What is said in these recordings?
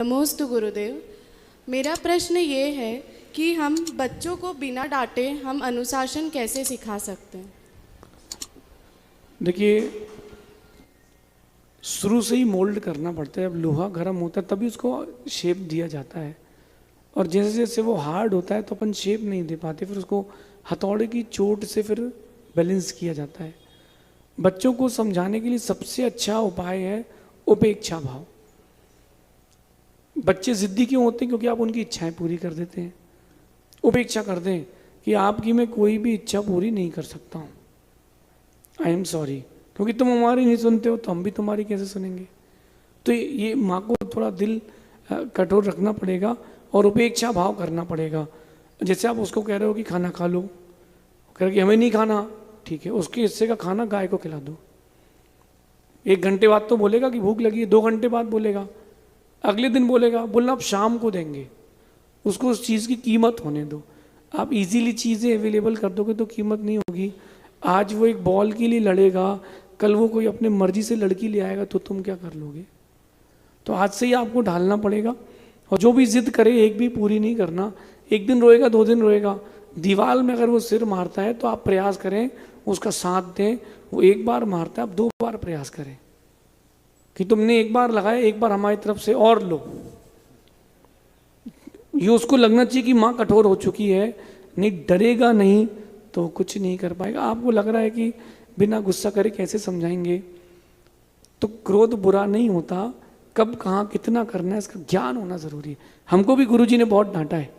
नमोस्तु गुरुदेव। मेरा प्रश्न ये है कि हम बच्चों को बिना डांटे हम अनुशासन कैसे सिखा सकते हैं? देखिए, शुरू से ही मोल्ड करना पड़ता है। अब लोहा गर्म होता है तभी उसको शेप दिया जाता है, और जैसे जैसे वो हार्ड होता है तो अपन शेप नहीं दे पाते, फिर उसको हथौड़े की चोट से फिर बैलेंस किया जाता है। बच्चों को समझाने के लिए सबसे अच्छा उपाय है उपेक्षा भाव। बच्चे जिद्दी क्यों होते हैं? क्योंकि आप उनकी इच्छाएं पूरी कर देते हैं। उपेक्षा कर दें कि आपकी मैं कोई भी इच्छा पूरी नहीं कर सकता हूँ, आई एम सॉरी, क्योंकि तुम हमारी नहीं सुनते हो तो हम भी तुम्हारी कैसे सुनेंगे। तो ये माँ को थोड़ा दिल कठोर रखना पड़ेगा और उपेक्षा भाव करना पड़ेगा। जैसे आप उसको कह रहे हो कि खाना खा लो, कह रहे कि हमें नहीं खाना, ठीक है, उसके हिस्से का खाना गाय को खिला दो। 1 घंटे बाद तो बोलेगा कि भूख लगी है, 2 घंटे बाद बोलेगा, अगले दिन बोलेगा, बोलना आप शाम को देंगे। उसको उस चीज़ की कीमत होने दो। आप इजीली चीज़ें अवेलेबल कर दोगे तो कीमत नहीं होगी। आज वो एक बॉल के लिए लड़ेगा, कल वो कोई अपने मर्जी से लड़की ले आएगा तो तुम क्या कर लोगे? तो आज से ही आपको ढालना पड़ेगा। और जो भी जिद करे एक भी पूरी नहीं करना। 1 दिन रोएगा, 2 दिन रोएगा, दीवार में अगर वो सिर मारता है तो आप प्रयास करें उसका साथ दें। वो 1 बार मारता है, आप 2 बार प्रयास करें कि तुमने 1 बार लगाया, 1 बार हमारी तरफ से और लो। ये उसको लगना चाहिए कि माँ कठोर हो चुकी है, नहीं डरेगा नहीं तो कुछ नहीं कर पाएगा। आपको लग रहा है कि बिना गुस्सा करे कैसे समझाएंगे, तो क्रोध बुरा नहीं होता, कब कहाँ कितना करना है इसका ज्ञान होना जरूरी है। हमको भी गुरुजी ने बहुत डांटा है।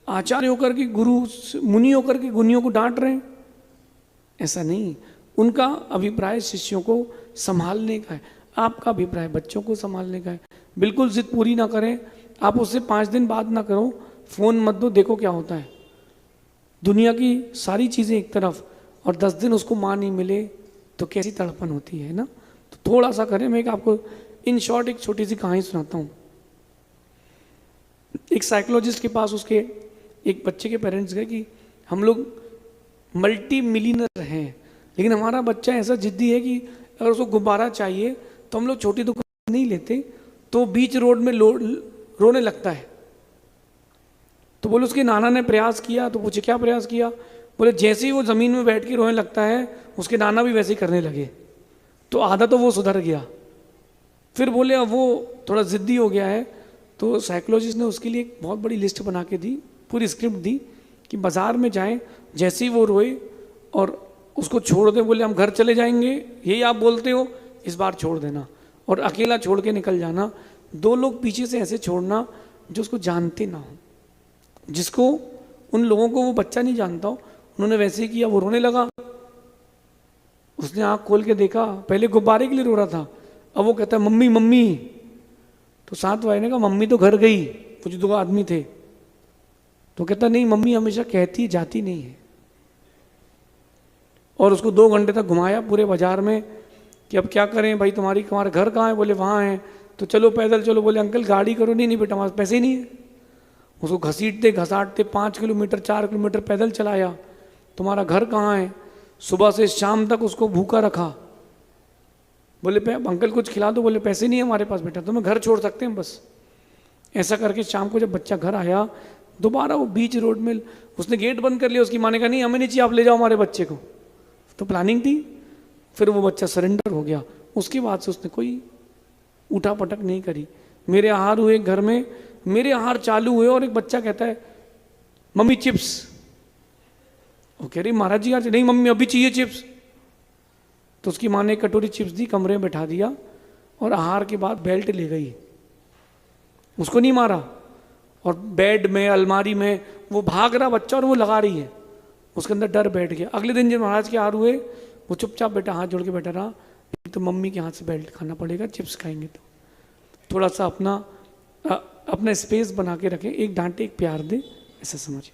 आचार्य होकर के, गुरु मुनि होकर के गुनियों को डांट रहे हैं, ऐसा नहीं। उनका अभिप्राय शिष्यों को संभालने का है, आपका अभिप्राय बच्चों को संभालने का है। बिल्कुल जिद पूरी ना करें। आप उससे 5 दिन बाद ना करो, फोन मत दो, देखो क्या होता है। दुनिया की सारी चीजें एक तरफ और 10 दिन उसको माँ नहीं मिले तो कैसी तड़पन होती है ना। तो थोड़ा सा करें। मैं आपको इन शॉर्ट एक छोटी सी कहानी सुनाता हूँ। एक साइकोलॉजिस्ट के पास उसके एक बच्चे के पेरेंट्स गए कि हम लोग मल्टी मिलियनर हैं, लेकिन हमारा बच्चा ऐसा जिद्दी है कि अगर उसको गुब्बारा चाहिए तो हम लोग छोटी दुकान नहीं लेते, तो बीच रोड में रोने लगता है। तो बोले उसके नाना ने प्रयास किया। तो पूछे क्या प्रयास किया? बोले जैसे ही वो ज़मीन में बैठ के रोने लगता है उसके नाना भी वैसे ही करने लगे, तो आधा तो वो सुधर गया। फिर बोले अब वो थोड़ा ज़िद्दी हो गया है, तो साइकोलॉजिस्ट ने उसके लिए एक बहुत बड़ी लिस्ट बना के दी, पूरी स्क्रिप्ट दी कि बाज़ार में जाएं, जैसे ही वो रोए और उसको छोड़ दें। बोले हम घर चले जाएंगे, यही आप बोलते हो, इस बार छोड़ देना और अकेला छोड़ के निकल जाना। 2 लोग पीछे से ऐसे छोड़ना जो उसको जानते ना हो, जिसको उन लोगों को वो बच्चा नहीं जानता हो। उन्होंने वैसे ही किया, वो रोने लगा। उसने आँख खोल के देखा, पहले गुब्बारे के लिए रो रहा था, अब वो कहता है मम्मी मम्मी। तो साथ वाले ने कहा मम्मी तो घर गई, वो जो 2 आदमी थे। तो कहता नहीं, मम्मी हमेशा कहती जाती नहीं है। और उसको 2 घंटे तक घुमाया पूरे बाजार में कि अब क्या करें भाई, तुम्हारा घर कहाँ है? बोले वहाँ है। तो चलो पैदल चलो। बोले अंकल गाड़ी करो। नहीं बेटा, हमारे पैसे ही नहीं है। उसको घसीटते घसाटते 5 किलोमीटर 4 किलोमीटर पैदल चलाया। तुम्हारा घर कहाँ है? सुबह से शाम तक उसको भूखा रखा। बोले अंकल कुछ खिला दो। बोले पैसे नहीं है हमारे पास बेटा, तुम्हें घर छोड़ सकते हैं बस। ऐसा करके शाम को जब बच्चा घर आया, दोबारा वो बीच रोड में उसने गेट बंद कर लिया। उसकी माँ ने कहा नहीं हमें नहीं चाहिए, आप ले जाओ हमारे बच्चे को। तो प्लानिंग थी। फिर वो बच्चा सरेंडर हो गया। उसके बाद से उसने कोई उठा पटक नहीं करी। मेरे आहार हुए घर में, मेरे आहार चालू हुए और एक बच्चा कहता है मम्मी चिप्स। वो कह रही महाराज जी आज नहीं मम्मी अभी चाहिए चिप्स। तो उसकी माँ ने एक कटोरी चिप्स दी, कमरे में बैठा दिया और आहार के बाद बेल्ट ले गई। उसको नहीं मारा। और बेड में अलमारी में वो भाग रहा बच्चा और वो लगा रही है, उसके अंदर डर बैठ गया। अगले दिन जब महाराज के आहार हुए, वो चुपचाप बेटा हाथ जोड़ के बैठा रहा। तो मम्मी के हाथ से बेल्ट खाना पड़ेगा, चिप्स खाएंगे। तो थोड़ा सा अपना स्पेस बना के रखें, एक डांटे एक प्यार दे, ऐसा समझिए।